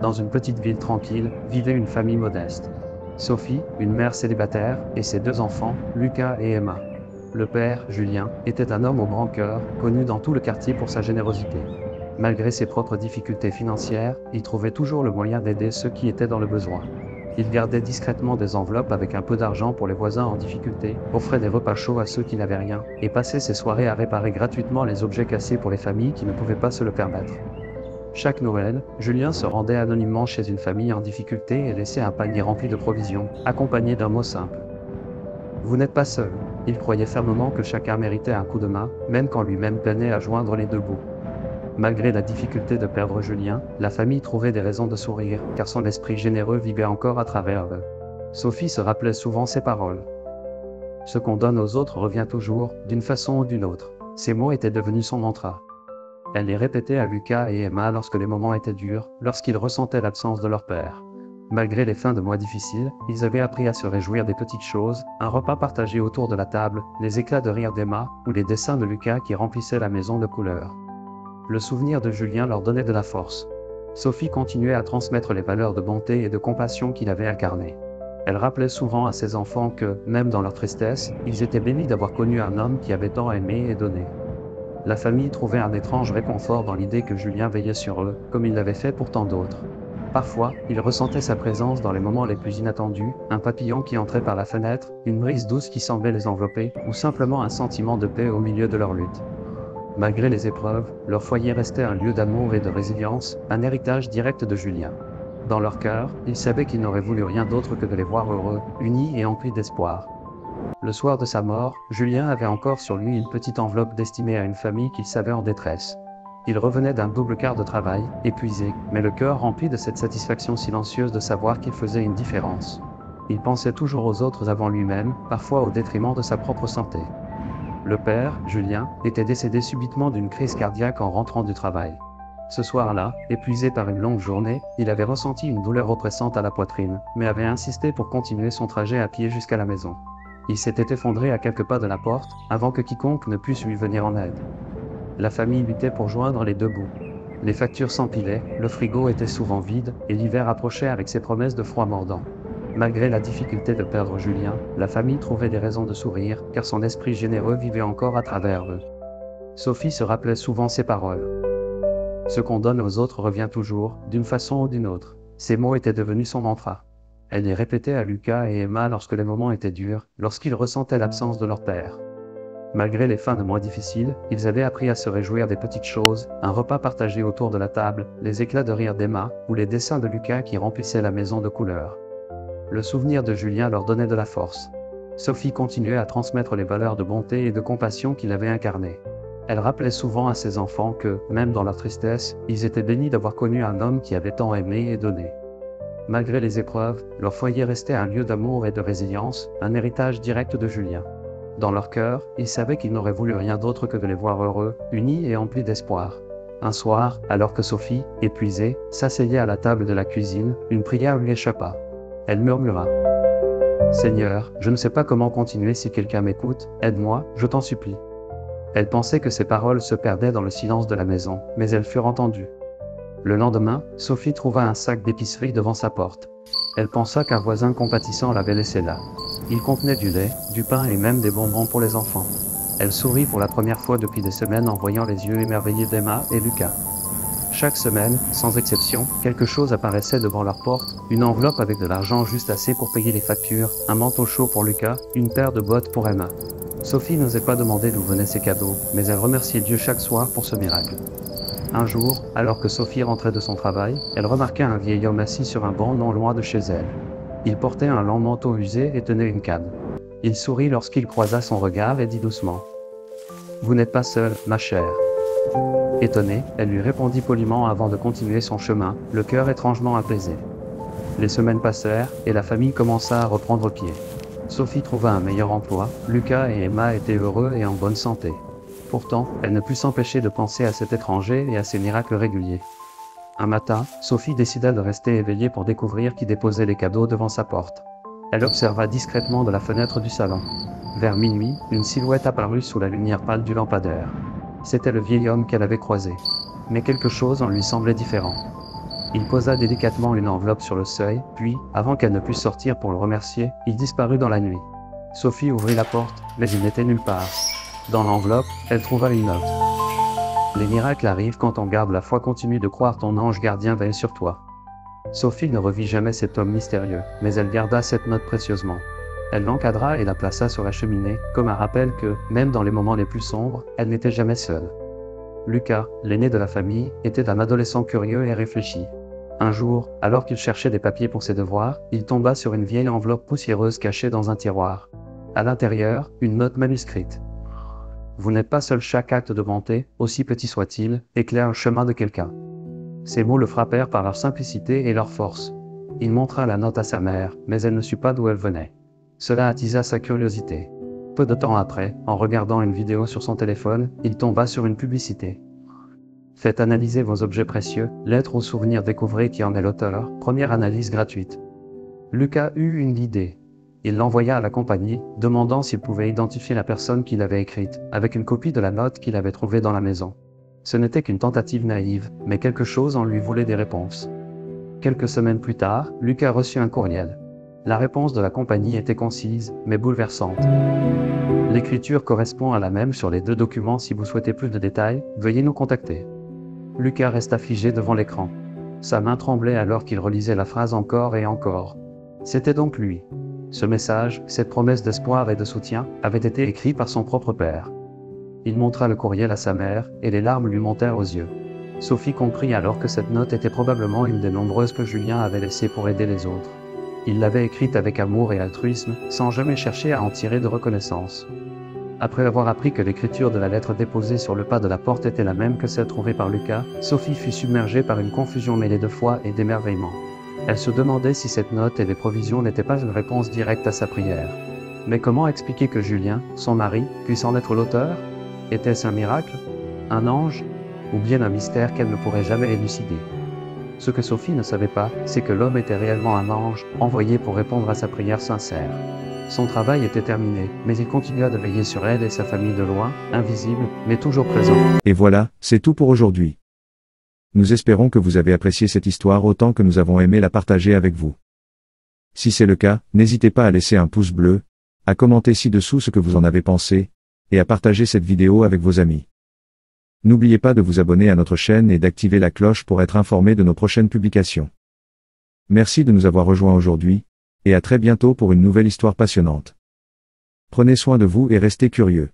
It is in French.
dans une petite ville tranquille, vivait une famille modeste. Sophie, une mère célibataire, et ses deux enfants, Lucas et Emma. Le père, Julien, était un homme au grand cœur, connu dans tout le quartier pour sa générosité. Malgré ses propres difficultés financières, il trouvait toujours le moyen d'aider ceux qui étaient dans le besoin. Il gardait discrètement des enveloppes avec un peu d'argent pour les voisins en difficulté, offrait des repas chauds à ceux qui n'avaient rien, et passait ses soirées à réparer gratuitement les objets cassés pour les familles qui ne pouvaient pas se le permettre. Chaque Noël, Julien se rendait anonymement chez une famille en difficulté et laissait un panier rempli de provisions, accompagné d'un mot simple. Vous n'êtes pas seul. Il croyait fermement que chacun méritait un coup de main, même quand lui-même peinait à joindre les deux bouts. Malgré la difficulté de perdre Julien, la famille trouvait des raisons de sourire, car son esprit généreux vivait encore à travers eux. Sophie se rappelait souvent ces paroles. Ce qu'on donne aux autres revient toujours, d'une façon ou d'une autre. Ces mots étaient devenus son mantra. Elle les répétait à Lucas et Emma lorsque les moments étaient durs, lorsqu'ils ressentaient l'absence de leur père. Malgré les fins de mois difficiles, ils avaient appris à se réjouir des petites choses, un repas partagé autour de la table, les éclats de rire d'Emma, ou les dessins de Lucas qui remplissaient la maison de couleurs. Le souvenir de Julien leur donnait de la force. Sophie continuait à transmettre les valeurs de bonté et de compassion qu'il avait incarnées. Elle rappelait souvent à ses enfants que, même dans leur tristesse, ils étaient bénis d'avoir connu un homme qui avait tant aimé et donné. La famille trouvait un étrange réconfort dans l'idée que Julien veillait sur eux, comme il l'avait fait pour tant d'autres. Parfois, ils ressentaient sa présence dans les moments les plus inattendus, un papillon qui entrait par la fenêtre, une brise douce qui semblait les envelopper, ou simplement un sentiment de paix au milieu de leur lutte. Malgré les épreuves, leur foyer restait un lieu d'amour et de résilience, un héritage direct de Julien. Dans leur cœur, ils savaient qu'ils n'auraient voulu rien d'autre que de les voir heureux, unis et emplis d'espoir. Le soir de sa mort, Julien avait encore sur lui une petite enveloppe destinée à une famille qu'il savait en détresse. Il revenait d'un double quart de travail, épuisé, mais le cœur rempli de cette satisfaction silencieuse de savoir qu'il faisait une différence. Il pensait toujours aux autres avant lui-même, parfois au détriment de sa propre santé. Le père, Julien, était décédé subitement d'une crise cardiaque en rentrant du travail. Ce soir-là, épuisé par une longue journée, il avait ressenti une douleur oppressante à la poitrine, mais avait insisté pour continuer son trajet à pied jusqu'à la maison. Il s'était effondré à quelques pas de la porte, avant que quiconque ne puisse lui venir en aide. La famille luttait pour joindre les deux bouts. Les factures s'empilaient, le frigo était souvent vide, et l'hiver approchait avec ses promesses de froid mordant. Malgré la difficulté de perdre Julien, la famille trouvait des raisons de sourire, car son esprit généreux vivait encore à travers eux. Sophie se rappelait souvent ces paroles. Ce qu'on donne aux autres revient toujours, d'une façon ou d'une autre. Ces mots étaient devenus son mantra. Elle les répétait à Lucas et Emma lorsque les moments étaient durs, lorsqu'ils ressentaient l'absence de leur père. Malgré les fins de mois difficiles, ils avaient appris à se réjouir des petites choses, un repas partagé autour de la table, les éclats de rire d'Emma, ou les dessins de Lucas qui remplissaient la maison de couleurs. Le souvenir de Julien leur donnait de la force. Sophie continuait à transmettre les valeurs de bonté et de compassion qu'il avait incarnées. Elle rappelait souvent à ses enfants que, même dans leur tristesse, ils étaient bénis d'avoir connu un homme qui avait tant aimé et donné. Malgré les épreuves, leur foyer restait un lieu d'amour et de résilience, un héritage direct de Julien. Dans leur cœur, ils savaient qu'ils n'auraient voulu rien d'autre que de les voir heureux, unis et emplis d'espoir. Un soir, alors que Sophie, épuisée, s'asseyait à la table de la cuisine, une prière lui échappa. Elle murmura. « Seigneur, je ne sais pas comment continuer si quelqu'un m'écoute, aide-moi, je t'en supplie. » Elle pensait que ses paroles se perdaient dans le silence de la maison, mais elles furent entendues. Le lendemain, Sophie trouva un sac d'épicerie devant sa porte. Elle pensa qu'un voisin compatissant l'avait laissé là. Il contenait du lait, du pain et même des bonbons pour les enfants. Elle sourit pour la première fois depuis des semaines en voyant les yeux émerveillés d'Emma et Lucas. Chaque semaine, sans exception, quelque chose apparaissait devant leur porte, une enveloppe avec de l'argent juste assez pour payer les factures, un manteau chaud pour Lucas, une paire de bottes pour Emma. Sophie n'osait pas demander d'où venaient ces cadeaux, mais elle remerciait Dieu chaque soir pour ce miracle. Un jour, alors que Sophie rentrait de son travail, elle remarqua un vieil homme assis sur un banc non loin de chez elle. Il portait un long manteau usé et tenait une canne. Il sourit lorsqu'il croisa son regard et dit doucement « Vous n'êtes pas seule, ma chère. » Étonnée, elle lui répondit poliment avant de continuer son chemin, le cœur étrangement apaisé. Les semaines passèrent, et la famille commença à reprendre pied. Sophie trouva un meilleur emploi, Lucas et Emma étaient heureux et en bonne santé. Pourtant, elle ne put s'empêcher de penser à cet étranger et à ses miracles réguliers. Un matin, Sophie décida de rester éveillée pour découvrir qui déposait les cadeaux devant sa porte. Elle observa discrètement de la fenêtre du salon. Vers minuit, une silhouette apparut sous la lumière pâle du lampadaire. C'était le vieil homme qu'elle avait croisé. Mais quelque chose en lui semblait différent. Il posa délicatement une enveloppe sur le seuil, puis, avant qu'elle ne puisse sortir pour le remercier, il disparut dans la nuit. Sophie ouvrit la porte, mais il n'était nulle part. Dans l'enveloppe, elle trouva une note. Les miracles arrivent quand on garde la foi, continue de croire, ton ange gardien veille sur toi. Sophie ne revit jamais cet homme mystérieux, mais elle garda cette note précieusement. Elle l'encadra et la plaça sur la cheminée, comme un rappel que, même dans les moments les plus sombres, elle n'était jamais seule. Lucas, l'aîné de la famille, était un adolescent curieux et réfléchi. Un jour, alors qu'il cherchait des papiers pour ses devoirs, il tomba sur une vieille enveloppe poussiéreuse cachée dans un tiroir. À l'intérieur, une note manuscrite. Vous n'êtes pas seul, chaque acte de bonté, aussi petit soit-il, éclaire le chemin de quelqu'un. Ces mots le frappèrent par leur simplicité et leur force. Il montra la note à sa mère, mais elle ne sut pas d'où elle venait. Cela attisa sa curiosité. Peu de temps après, en regardant une vidéo sur son téléphone, il tomba sur une publicité. Faites analyser vos objets précieux, lettres ou souvenirs, découvrez qui en est l'auteur, première analyse gratuite. Lucas eut une idée. Il l'envoya à la compagnie, demandant s'il pouvait identifier la personne qui l'avait écrite, avec une copie de la note qu'il avait trouvée dans la maison. Ce n'était qu'une tentative naïve, mais quelque chose en lui voulait des réponses. Quelques semaines plus tard, Lucas reçut un courriel. La réponse de la compagnie était concise, mais bouleversante. L'écriture correspond à la même sur les deux documents. Si vous souhaitez plus de détails, veuillez nous contacter. Lucas resta figé devant l'écran. Sa main tremblait alors qu'il relisait la phrase encore et encore. C'était donc lui. Ce message, cette promesse d'espoir et de soutien, avait été écrit par son propre père. Il montra le courriel à sa mère, et les larmes lui montèrent aux yeux. Sophie comprit alors que cette note était probablement une des nombreuses que Julien avait laissées pour aider les autres. Il l'avait écrite avec amour et altruisme, sans jamais chercher à en tirer de reconnaissance. Après avoir appris que l'écriture de la lettre déposée sur le pas de la porte était la même que celle trouvée par Lucas, Sophie fut submergée par une confusion mêlée de foi et d'émerveillement. Elle se demandait si cette note et les provisions n'étaient pas une réponse directe à sa prière. Mais comment expliquer que Julien, son mari, puisse en être l'auteur? Était-ce un miracle? Un ange? Ou bien un mystère qu'elle ne pourrait jamais élucider? Ce que Sophie ne savait pas, c'est que l'homme était réellement un ange, envoyé pour répondre à sa prière sincère. Son travail était terminé, mais il continua de veiller sur elle et sa famille de loin, invisible, mais toujours présent. Et voilà, c'est tout pour aujourd'hui. Nous espérons que vous avez apprécié cette histoire autant que nous avons aimé la partager avec vous. Si c'est le cas, n'hésitez pas à laisser un pouce bleu, à commenter ci-dessous ce que vous en avez pensé, et à partager cette vidéo avec vos amis. N'oubliez pas de vous abonner à notre chaîne et d'activer la cloche pour être informé de nos prochaines publications. Merci de nous avoir rejoints aujourd'hui, et à très bientôt pour une nouvelle histoire passionnante. Prenez soin de vous et restez curieux.